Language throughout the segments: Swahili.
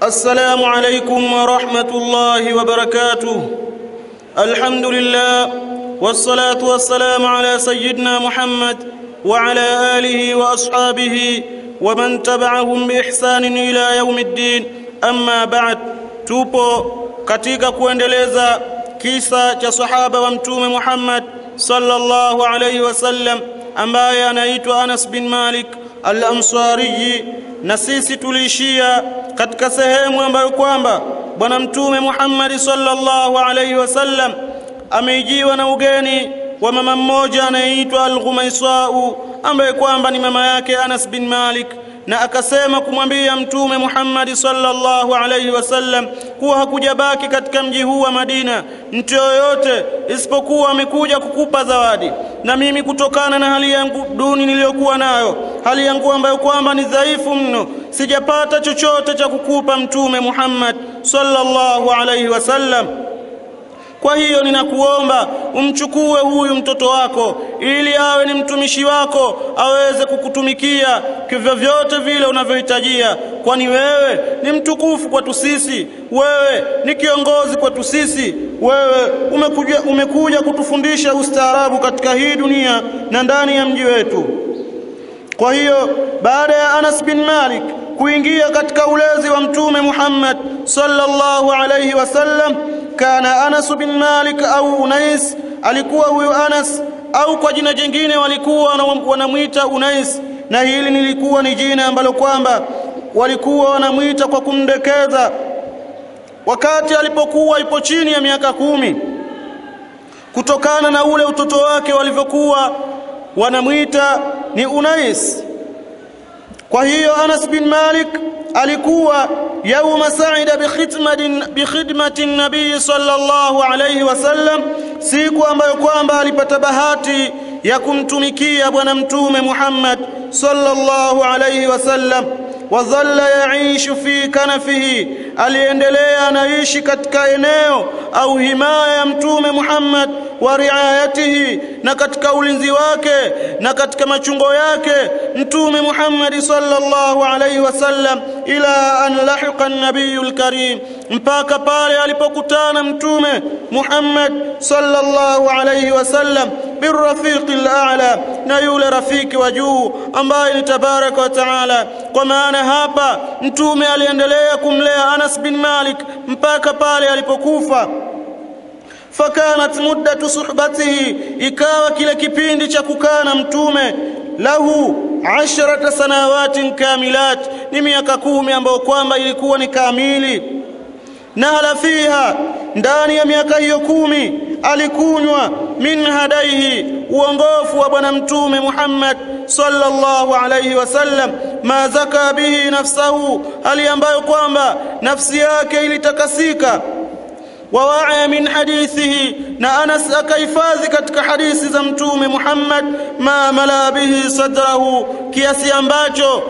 السلام عليكم ورحمة الله وبركاته. الحمد لله والصلاة والسلام على سيدنا محمد وعلى آله وأصحابه ومن تبعهم بإحسان إلى يوم الدين. أما بعد, tupo katika kuendeleza kisa cha sahaba wa mtume Muhammad sallallahu alayhi wasallam ambaye anaitwa Anas bin Malik al-Ansari, na sisi tuliishia katika sehemu ambayo kwamba bwana mtume Muhammad sallallahu alayhi wasallam ameijiwa na ugeni wa mama mmoja anaitwa Al-Ghumaisau ambaye kwamba ni mama yake Anas bin Malik, na akasema kumwambia mtume Muhammad sallallahu alayhi wasallam kuwa hakujabaki katika mji huu wa Madina mtu yoyote isipokuwa amekuja kukupa zawadi, na mimi kutokana na hali yangu duni niliyokuwa nayo, hali yangu ambayo kwamba ni dhaifu mno, sijapata chochote cha kukupa mtume Muhammad sallallahu alayhi wasallam. Kwa hiyo ninakuomba umchukue huyu mtoto wako ili awe ni mtumishi wako, aweze kukutumikia kivyovyote vile unavyohitajia, kwani wewe ni mtukufu kwetu sisi, wewe ni kiongozi kwetu sisi, wewe umekuja kutufundisha ustaarabu katika hii dunia na ndani ya mji wetu. Kwa hiyo baada ya Anas bin Malik kuingia katika ulezi wa mtume Muhammad sallallahu alayhi wasallam, kana Anas bin Malik au Unais, alikuwa huyu Anas au kwa jina jingine walikuwa wanamuita Unais, na hili nilikuwa ni jina ambalo kwamba walikuwa wanamuita kwa kumdekeza wakati alipokuwa ipo chini ya miaka 10, kutokana na ule utoto wake walivyokuwa wanamuita ni Unais. Kwa hiyo Anas bin Malik alikuwa yauma sa'ida bi khidmati nabii sallallahu alayhi wasallam, siku ambayo kwamba alipata bahati ya kumtumikia bwana mtume Muhammad sallallahu alayhi wasallam. Wazalla yaishu fi kanafihi, aliendelea anaishi katika eneo au himaya ya mtume Muhammad wa riayatihi, na katika ulinzi wake na katika machungo yake mtume Muhammad sallallahu alayhi wasallam, ila an lahiqa an-nabiyul karim, mpaka pale alipokutana mtume Muhammad sallallahu alayhi wasallam birrafiqil a'la, na yule rafiki wa juu ambaye ni tabaraka wa taala. Kwa maana hapa mtume aliendelea kumlea Anas bin Malik mpaka pale alipokufa. Fakanat muddatu suhbatihi, ikawa kile kipindi cha kukaa na mtume lahu 10 sanawatin kamilat, ni miaka 10 ambayo kwamba ilikuwa ni kamili. Nahala fiha, ndani ya miaka hiyo 10 alikunywa min hadaihi, uongofu wa bwana mtume Muhammad sallallahu alayhi wasallam, ma zaka bihi nafsahu, hali ambayo kwamba nafsi yake ilitakasika. Wawaa min hadithihi, na Anas akahifadhi katika hadithi za mtume Muhammad ma mala bihi sadrahu, kiasi ambacho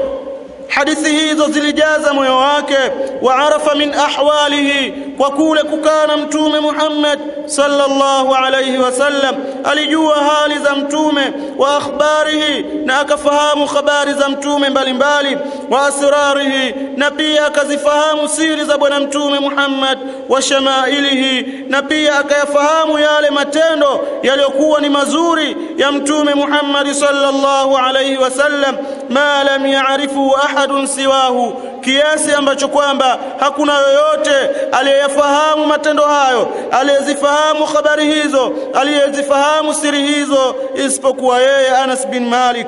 hadithi hizo zilijaza moyo wake. Wa arafa min ahwalihi, kwa kule kukana mtume Muhammad sallallahu alayhi wasallam alijua hali za mtume, wa akhbarihi, na akafahamu habari za mtume mbalimbali, wa asrarihi, na pia akazifahamu siri za bwana mtume Muhammad, wa shamailihi, na pia akayafahamu yale matendo yaliyokuwa ni mazuri ya mtume Muhammad sallallahu alayhi wasallam, ma lam ya'rifu ahadun siwahu, kiasi ambacho kwamba hakuna yoyote aliyefahamu matendo hayo, aliyezifahamu habari hizo, aliyezifahamu siri hizo isipokuwa yeye Anas bin Malik.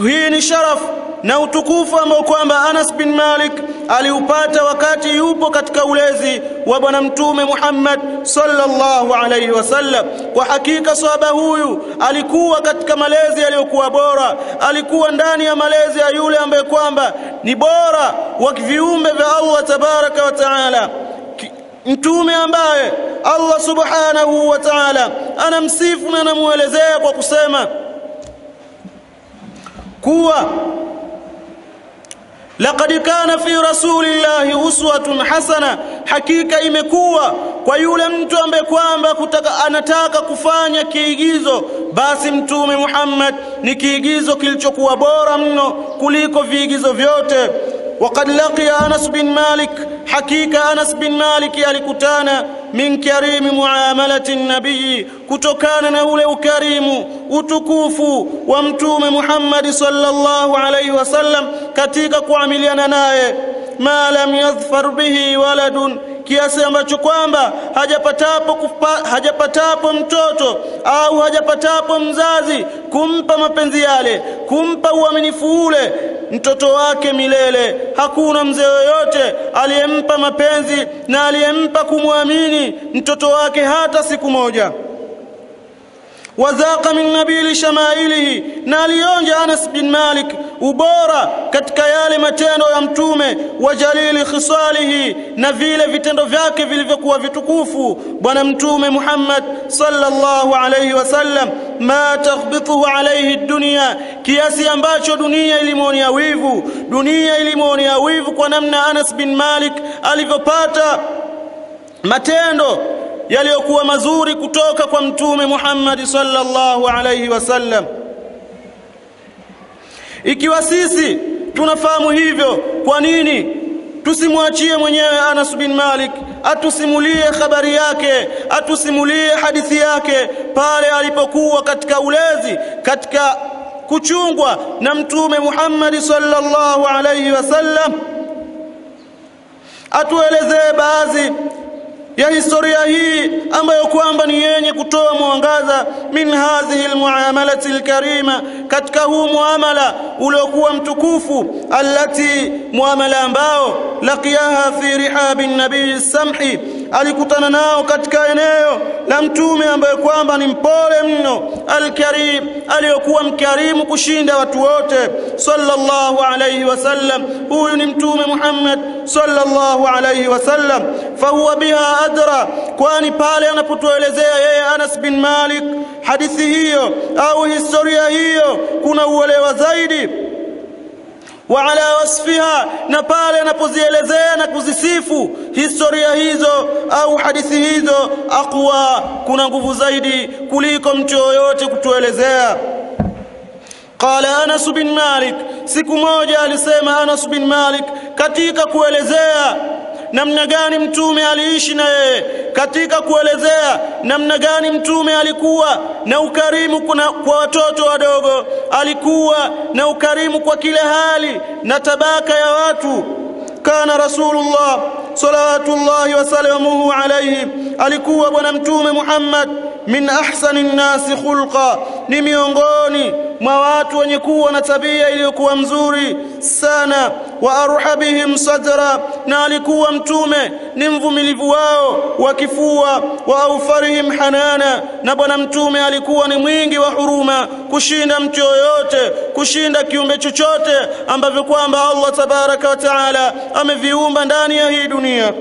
Hii ni sharafu na utukufu ambao kwamba Anas bin Malik aliupata wakati yupo katika ulezi wa bwana mtume Muhammad sallallahu alayhi wasallam. Kwa hakika sahaba huyu alikuwa katika malezi yaliyokuwa bora, alikuwa ndani ya malezi ya yule ambaye kwamba ni bora wa viumbe vya Allah tabaraka wa taala, mtume ambaye Allah subhanahu wa ta'ala anamsifu na anamuelezea kwa kusema kuwa laqad kana fi rasulillahi uswatun hasana, hakika imekuwa kwa yule mtu ambaye kwamba anataka kufanya kiigizo, basi mtume Muhammad ni kiigizo kilichokuwa bora mno kuliko viigizo vyote. وقد لقي أنس بن مالك حقيقة أنس بن مالك alikutana min karimi muamalati nabii kutokana na ule ukarimu utukufu wa mtume Muhammad sallallahu alayhi wasallam katika kuamiliana naye ma lam yadhfar bihi waladun kiasi ambacho kwamba hajapatapo mtoto au hajapatapo mzazi kumpa mapenzi yale kumpa uaminifu ule mtoto wake milele. Hakuna mzee yoyote aliyempa mapenzi na aliyempa kumwamini mtoto wake hata siku moja. Wazaqa min nabili shamailihi, na alionja Anas bin Malik ubora katika yale matendo ya mtume, wa jalili khisalihi, na vile vitendo vyake vilivyokuwa vitukufu bwana mtume Muhammad sallallahu alayhi wasallam. Ma taghbituhu alayhi dunya, kiasi ambacho dunia ilimwonea wivu kwa namna Anas bin Malik alivyopata matendo yaliyokuwa mazuri kutoka kwa mtume Muhammad sallallahu alayhi wasallam. Ikiwa sisi tunafahamu hivyo, kwa nini tusimwachie mwenyewe Anas bin Malik atusimulie habari yake, atusimulie hadithi yake pale alipokuwa katika ulezi, katika kuchungwa na mtume Muhammad sallallahu alayhi wasallam, atuelezee baadhi ya historia hii ambayo kwamba ni yenye kutoa mwangaza min hadhihi almuamalati alkarima, katika huu muamala uliokuwa mtukufu, allati muamala ambao laqiyaha fi rihabi nabii samhi, alikutana nao katika eneo la mtume ambaye kwamba ni mpole mno, alkarim, aliyokuwa mkarimu kushinda watu wote sallallahu alayhi wasallam. Huyu ni mtume Muhammad sallallahu alayhi wasallam. Fahuwa biha adra, kwani pale anapotuelezea yeye Anas bin Malik hadithi hiyo au historia hiyo kuna uelewa zaidi. Wa ala wasfiha, na pale anapozielezea na kuzisifu historia hizo au hadithi hizo, aqwa, kuna nguvu zaidi kuliko mtu yoyote kutuelezea. Qala Anas bin Malik, siku moja alisema Anas bin Malik katika kuelezea namna gani mtume aliishi na yeye, katika kuelezea namna gani mtume alikuwa na ukarimu kwa watoto wadogo, alikuwa na ukarimu kwa kila hali na tabaka ya watu. Kana Rasulullah salawatullahi wa salamuhu alayhi, alikuwa bwana mtume Muhammad min ahsani nnasi khulqa, ni miongoni mwa watu wenye kuwa na tabia iliyokuwa mzuri sana. Wa arhabihim sadra, na alikuwa mtume ni mvumilivu wao wa kifua. Wa aufarihim hanana, na bwana mtume alikuwa ni mwingi wa huruma kushinda mtu yoyote, kushinda kiumbe chochote ambavyo kwamba Allah tabaraka wa taala ameviumba ndani ya hii dunia.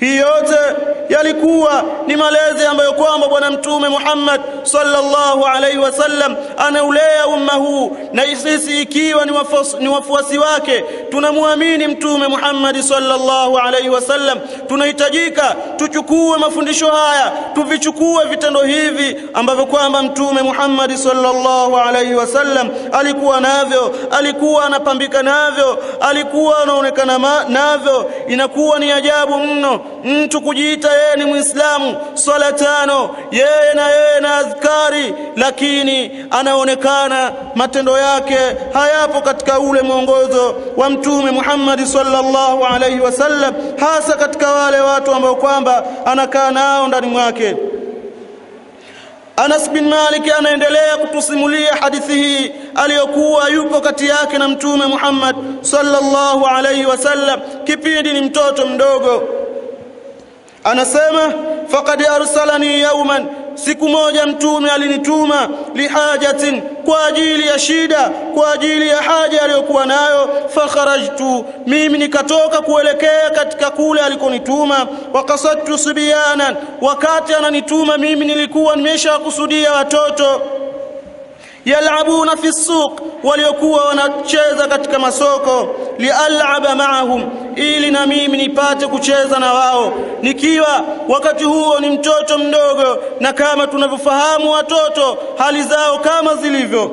Hii yote yalikuwa ni malezi ambayo kwamba bwana mtume Muhammad sallallahu alayhi wasallam anaulea umma huu, na sisi ikiwa ni wafuasi wake tunamwamini mtume Muhammad sallallahu alayhi wasallam, tunahitajika tuchukue mafundisho haya, tuvichukue vitendo hivi ambavyo kwamba mtume Muhammad sallallahu alayhi wasallam alikuwa navyo, alikuwa anapambika navyo, alikuwa anaonekana navyo. Inakuwa ni ajabu mno mtu kujiita yeye ni Muislamu, swala tano yeye na azkari, lakini anaonekana matendo yake hayapo katika ule mwongozo wa mtume Muhammad sallallahu alayhi wasallam, hasa katika wale watu ambao kwamba anakaa nao ndani mwake. Anas bin Malik anaendelea kutusimulia hadithi hii aliyokuwa yupo kati yake na mtume Muhammad sallallahu alayhi wasallam kipindi ni mtoto mdogo. Anasema faqad arsalani yawman, siku moja mtume alinituma, lihajatin, kwa ajili ya shida, kwa ajili ya haja aliyokuwa nayo. Fakharajtu, mimi nikatoka kuelekea katika kule alikonituma. Waqasadtu subyanan, wakati ananituma mimi nilikuwa nimeshakusudia watoto, yalabuna fi suq, waliokuwa wanacheza katika masoko, lialaba maahum, ili na mimi nipate kucheza na wao, nikiwa wakati huo ni mtoto mdogo, na kama tunavyofahamu watoto hali zao kama zilivyo.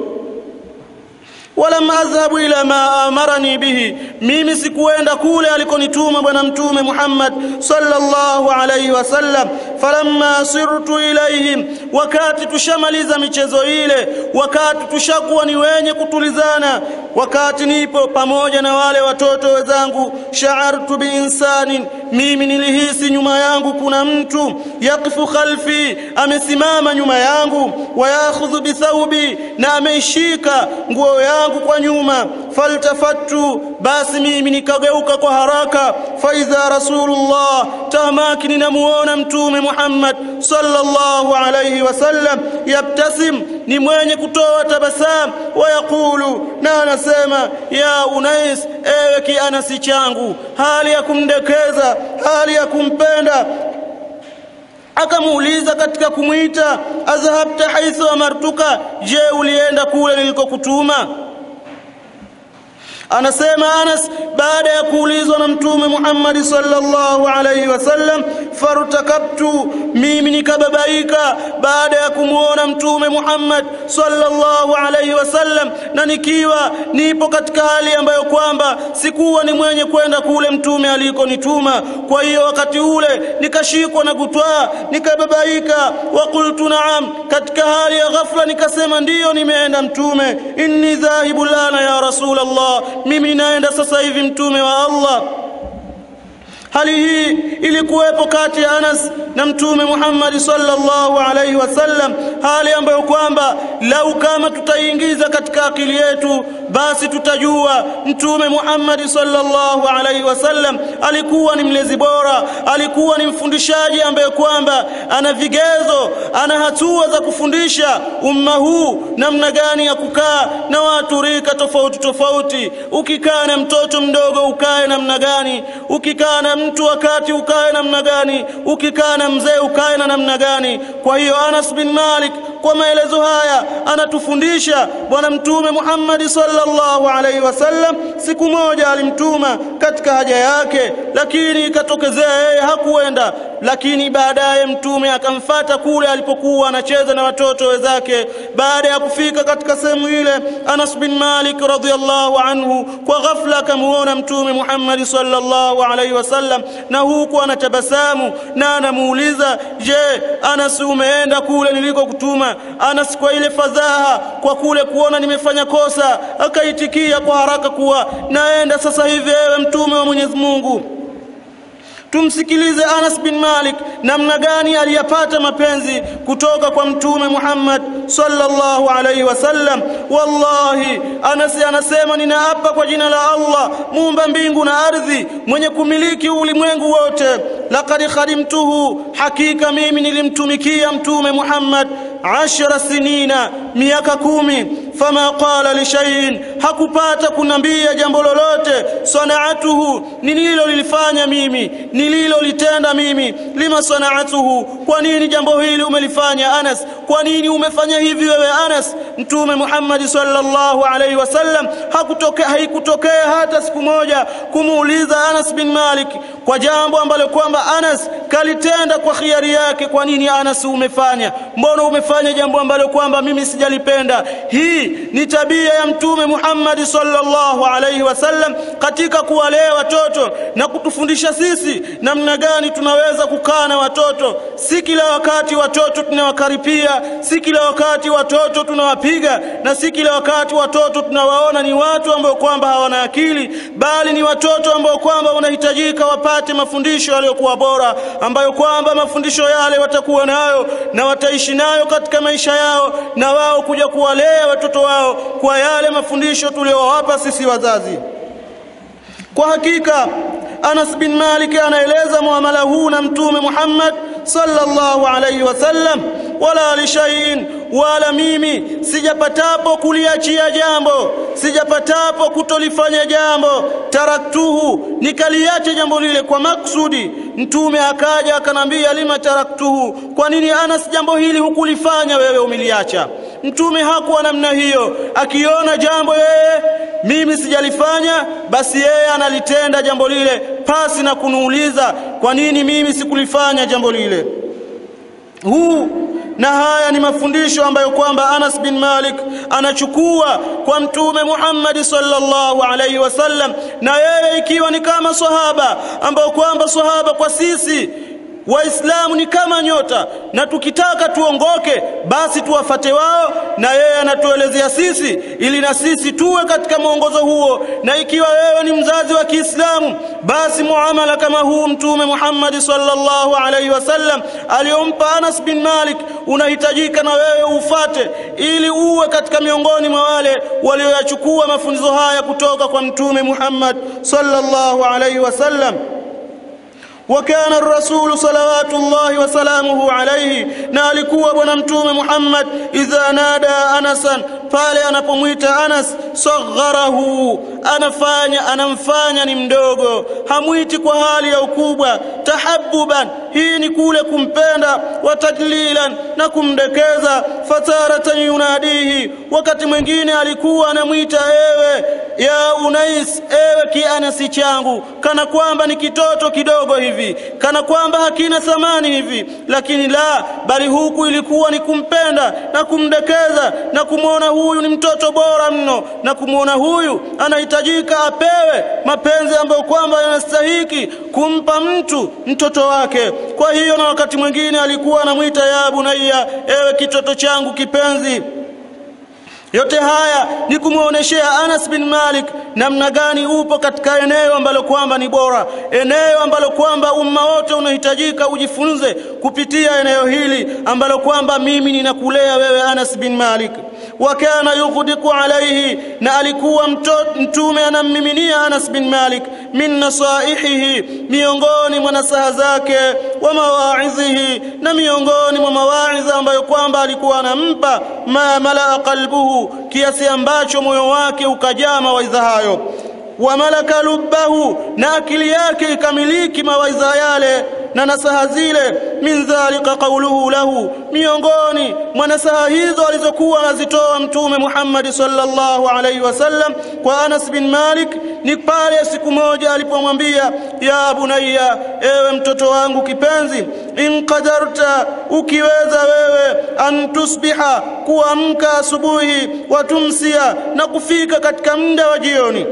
Walam azhabu ila ma amarani bihi, mimi sikuenda kule alikonituma bwana mtume Muhammad sallallahu alayhi wasallam. Falamma sirtu ilayhim, wakati tushamaliza michezo ile, wakati tushakuwa ni wenye kutulizana, wakati nipo pamoja na wale watoto wenzangu, sha'artu bi insanin, mimi nilihisi nyuma yangu kuna mtu, yaqifu khalfi, amesimama nyuma yangu, wa ya'khudhu bi thawbi, na ameishika nguo yangu kwa nyuma. Faltafattu, basi mimi nikageuka kwa haraka, fa idha rasulullah, tamaki ninamuona mtume Muhammad sallallahu alayhi wasallam, yabtasim, ni mwenye kutoa tabasam, wa yaqulu, na anasema ya Unais, ewe kianasi changu, hali ya kumdekeza, hali ya kumpenda. Akamuuliza katika kumuita, azhabta haithu amartuka, je ulienda kule nilikokutuma? Anasema Anas, baada ya kuulizwa na mtume Muhammad sallallahu alayhi wasallam, fartakabtu, mimi nikababaika baada ya kumuona mtume Muhammad sallallahu alayhi wasallam, na nikiwa nipo katika hali ambayo kwamba sikuwa ni mwenye kwenda kule mtume alikonituma. Kwa hiyo wakati ule nikashikwa na butwa, nikababaika. Wa qultu na'am, katika hali ya ghafla nikasema ndiyo, nimeenda mtume. Inni dhahibu lana ya Rasulullah, mimi naenda sasa hivi mtume wa Allah. Hali hii ilikuwepo kati ya Anas na mtume Muhammad sallallahu alayhi wasallam, hali ambayo kwamba lau kama tutaingiza katika akili yetu basi tutajua mtume Muhammad sallallahu alayhi wasallam alikuwa ni mlezi bora, alikuwa ni mfundishaji ambaye kwamba ana vigezo, ana hatua za kufundisha umma huu namna gani ya kukaa na watu rika tofauti tofauti. Ukikaa na mtoto mdogo ukae namna gani, ukikaa na mtu wakati ukae namna gani, ukikaa na mzee ukae na namna gani. Kwa hiyo Anas bin Malik kwa maelezo haya anatufundisha bwana mtume Muhammad sallallahu alayhi wasallam siku moja alimtuma katika haja yake, lakini ikatokezea yeye hakuenda, lakini baadaye mtume akamfuata kule alipokuwa anacheza na watoto wenzake. Baada ya kufika katika sehemu ile, Anas bin Malik radhiyallahu anhu kwa ghafla akamuona mtume Muhammad sallallahu alayhi wasallam, na huku anatabasamu na anamuuliza, je, Anas umeenda kule nilikokutuma? Anas kwa ile fadhaha, kwa kule kuona nimefanya kosa, akaitikia kwa haraka kuwa naenda sasa hivi ewe mtume wa Mwenyezi Mungu. Tumsikilize Anas bin Malik namna gani aliyapata mapenzi kutoka kwa mtume Muhammad sallallahu alayhi wasallam. Wallahi, Anas anasema, ninaapa kwa jina la Allah muumba mbingu na ardhi, mwenye kumiliki ulimwengu wote, laqad khadimtuhu, hakika mimi nilimtumikia mtume Muhammad 10 sinina, miaka 10. Fama qala li shay'in, hakupata kunambia jambo lolote, sanaatuhu, nililolifanya mimi, nililolitenda mimi. Lima sanaatuhu, kwa nini jambo hili umelifanya Anas? Kwa nini umefanya hivi wewe Anas? Mtume Muhammad sallallahu alayhi wasallam haikutokea hata siku moja kumuuliza Anas bin Malik kwa jambo ambalo kwamba Anas kalitenda kwa khiari yake. Kwa nini Anas umefanya? Mbona umefanya jambo ambalo kwamba mimi sijalipenda? Hii ni tabia ya mtume Muhammad sallallahu alayhi wasallam katika kuwalea watoto na kutufundisha sisi namna gani tunaweza kukaa na watoto. Si kila wakati watoto tunawakaripia, si kila wakati watoto tunawapiga, na si kila wakati watoto tunawaona ni watu ambao kwamba hawana akili, bali ni watoto ambao kwamba wanahitajika wapate mafundisho yaliyokuwa bora, ambayo kwamba mafundisho yale watakuwa nayo na wataishi nayo katika maisha yao, na wao kuja kuwalea watoto wao kwa yale mafundisho tuliyowapa sisi wazazi. Kwa hakika Anas bin Malik anaeleza muamala huu na mtume Muhammad sallallahu alayhi wasallam, wala li shay'in, wala mimi sijapatapo kuliachia jambo, sijapatapo kutolifanya jambo, taraktuhu, nikaliacha jambo lile kwa maksudi. Mtume akaja akanambia, lima taraktuhu, kwa nini Anas jambo hili hukulifanya wewe umeliacha? Mtume hakuwa namna hiyo, akiona jambo yeye mimi sijalifanya basi yeye analitenda jambo lile pasi na kuniuliza kwa nini mimi sikulifanya jambo lile. Huu na haya ni mafundisho ambayo kwamba Anas bin Malik anachukua kwa Mtume Muhammad sallallahu alaihi wasallam, na yeye ikiwa ni kama sahaba ambao kwamba sahaba kwa sisi Waislamu ni kama nyota, na tukitaka tuongoke basi tuwafate wao, na yeye anatuelezea sisi ili na sisi tuwe katika mwongozo huo. Na ikiwa wewe ni mzazi wa Kiislamu, basi muamala kama huu Mtume Muhammad sallallahu alaihi wasallam aliyompa Anas bin Malik unahitajika na wewe ufate, ili uwe katika miongoni mwa wale walioyachukua mafunzo haya kutoka kwa Mtume Muhammad sallallahu alaihi wasallam. وكان الرسول صلوات الله وسلامه عليه, na alikuwa bwana Mtume Muhammad idha nada Anasan, pale anapomwita Anas, sagharahu, anamfanya ni mdogo, hamwiti kwa hali ya ukubwa, tahabbuban, hii ni kule kumpenda, wa tadlilan, na kumdekeza, fataratan yunadihi, wakati mwingine alikuwa anamwita ewe ya Unais, ewe kianasi changu, kana kwamba ni kitoto kidogo hivi, kana kwamba hakina thamani hivi, lakini la, bali huku ilikuwa ni kumpenda na kumdekeza na kumuona huyu ni mtoto bora mno, na kumuona huyu anahitajika apewe mapenzi ambayo kwamba yanastahiki kumpa mtoto wake. Kwa hiyo na wakati mwingine alikuwa anamuita ya bunayya, ewe kitoto changu kipenzi. Yote haya ni kumuoneshea Anas bin Malik namna gani upo katika eneo ambalo kwamba ni bora, eneo ambalo kwamba umma wote unahitajika ujifunze kupitia eneo hili ambalo kwamba mimi ninakulea wewe Anas bin Malik. Wakana yughdiqu alayhi, na alikuwa Mtume anammiminia Anas bin Malik min nasaihihi, miongoni mwa nasaha zake, wa mawaidhihi, na miongoni mwa mawaidha ambayo kwamba alikuwa anampa, ma malaa qalbuhu, kiasi ambacho moyo wake ukajaa mawaidha hayo, wa malaka lubbahu, na akili yake ikamiliki mawaidha yale na nasaha zile. Min dhalika qawluhu lahu, miongoni mwa nasaha hizo alizokuwa anazitoa Mtume Muhammad sallallahu alaihi wasallam kwa Anas bin Malik ni pale siku moja alipomwambia, ya bunayya, ewe mtoto wangu kipenzi, in qadarta, ukiweza wewe, an tusbiha, kuamka asubuhi, wa tumsia, na kufika katika muda wa jioni,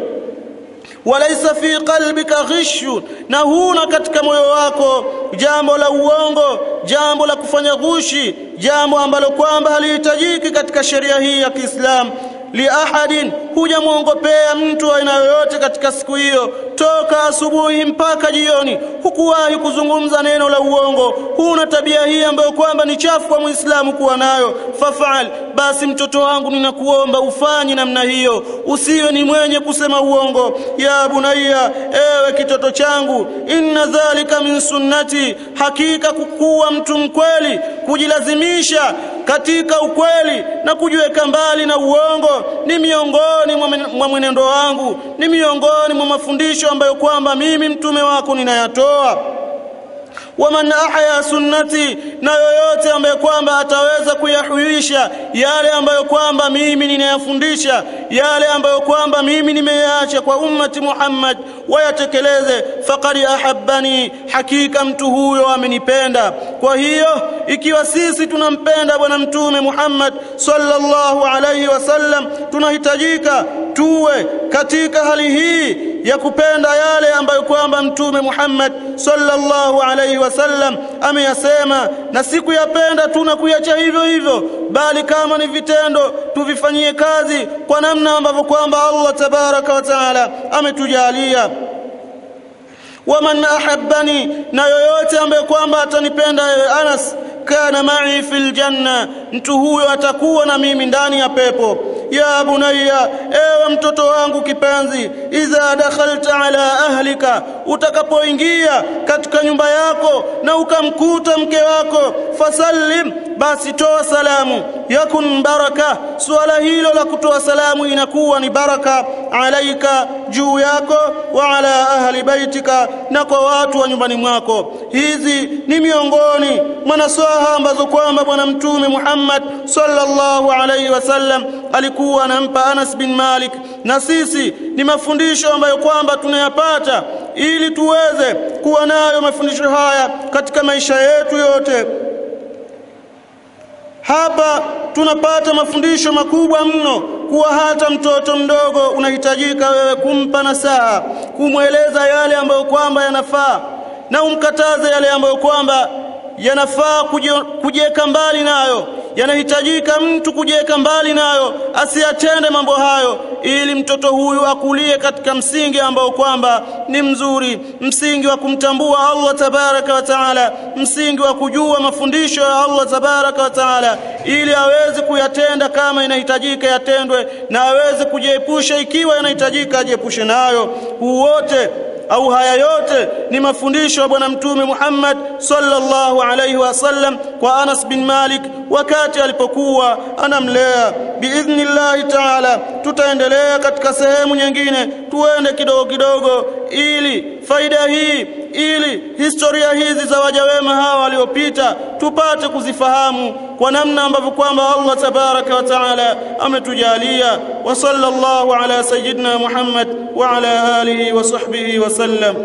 walaysa fi qalbika ghishun, na huna katika moyo wako jambo la uongo, jambo la kufanya ghushi, jambo ambalo kwamba halihitajiki katika sheria hii ya Kiislamu. Li ahadin, hujamuongopea mtu aina yoyote katika siku hiyo, toka asubuhi mpaka jioni, hukuwahi kuzungumza neno la uongo. Huna tabia hii ambayo kwamba ni chafu kwa Muislamu kuwa nayo. Fafal, basi mtoto wangu ninakuomba ufanye namna hiyo, usiwe ni mwenye kusema uongo. Ya bunayya, ewe kitoto changu, inna dhalika min sunnati, hakika kukuwa mtu mkweli, kujilazimisha katika ukweli na kujiweka mbali na uongo, ni miongoni mwa mwenendo wangu, ni miongoni mwa mafundisho ambayo kwamba mimi mtume wako ninayatoa. Waman ahya sunnati, na yoyote ambaye kwamba ataweza kuyahuisha yale ambayo kwamba mimi ninayafundisha, yale ambayo kwamba mimi nimeyaacha kwa ummati Muhammad, wayatekeleze, faqad ahabbani, hakika mtu huyo amenipenda. Kwa hiyo ikiwa sisi tunampenda bwana Mtume Muhammad sallallahu alaihi wasallam, tunahitajika tuwe katika hali hii ya kupenda yale ambayo kwamba Mtume Muhammad sallallahu alaihi wasallam ameyasema, na si kuyapenda tu na kuacha hivyo hivyo, bali kama ni vitendo tuvifanyie kazi kwa namna ambavyo kwamba Allah tabaraka wa taala ametujalia. Waman ahabbani, na yoyote ambaye kwamba atanipenda Anas, kana ma'i fil janna, mtu huyo atakuwa na mimi ndani ya pepo. Ya bunayya, ewe mtoto wangu kipenzi, idha dakhalta ala ahlika, utakapoingia katika nyumba yako na ukamkuta mke wako, fasallim, basi toa salamu, yakun baraka, swala hilo la kutoa salamu inakuwa ni baraka, alaika, juu yako, wa ala ahli baitika, na kwa watu wa nyumbani mwako. Hizi ni miongoni mwa nasaha ambazo kwamba bwana Mtume Muhammad sallallahu alaihi wasallam alikuwa anampa Anas bin Malik, na sisi ni mafundisho ambayo kwamba tunayapata ili tuweze kuwa nayo mafundisho haya katika maisha yetu yote. Hapa tunapata mafundisho makubwa mno kuwa hata mtoto mdogo unahitajika wewe kumpa nasaha, kumweleza yale ambayo kwamba yanafaa na umkataze yale ambayo kwamba yanafaa kujiweka mbali nayo. Yanahitajika mtu kujiweka mbali nayo, asiyatende mambo hayo, ili mtoto huyu akulie katika msingi ambao kwamba ni mzuri, msingi wa kumtambua Allah tabaraka wa taala, msingi wa kujua mafundisho ya Allah tabaraka wa taala, ili aweze kuyatenda kama inahitajika yatendwe, na aweze kujiepusha ikiwa inahitajika ajiepushe nayo. Wote au haya yote ni mafundisho ya bwana mtume Muhammad sallallahu alayhi wasallam kwa Anas bin Malik wakati alipokuwa anamlea. Biidhnillah taala tutaendelea katika sehemu nyingine, tuende kidogo kidogo, ili faida hii, ili historia hizi za waja wema hawa waliopita tupate kuzifahamu kwa namna ambavyo kwamba Allah tabaraka wa taala ametujalia. Wa sallallahu ala sayyidina Muhammad wa ala alihi wa sahbihi wa sallam.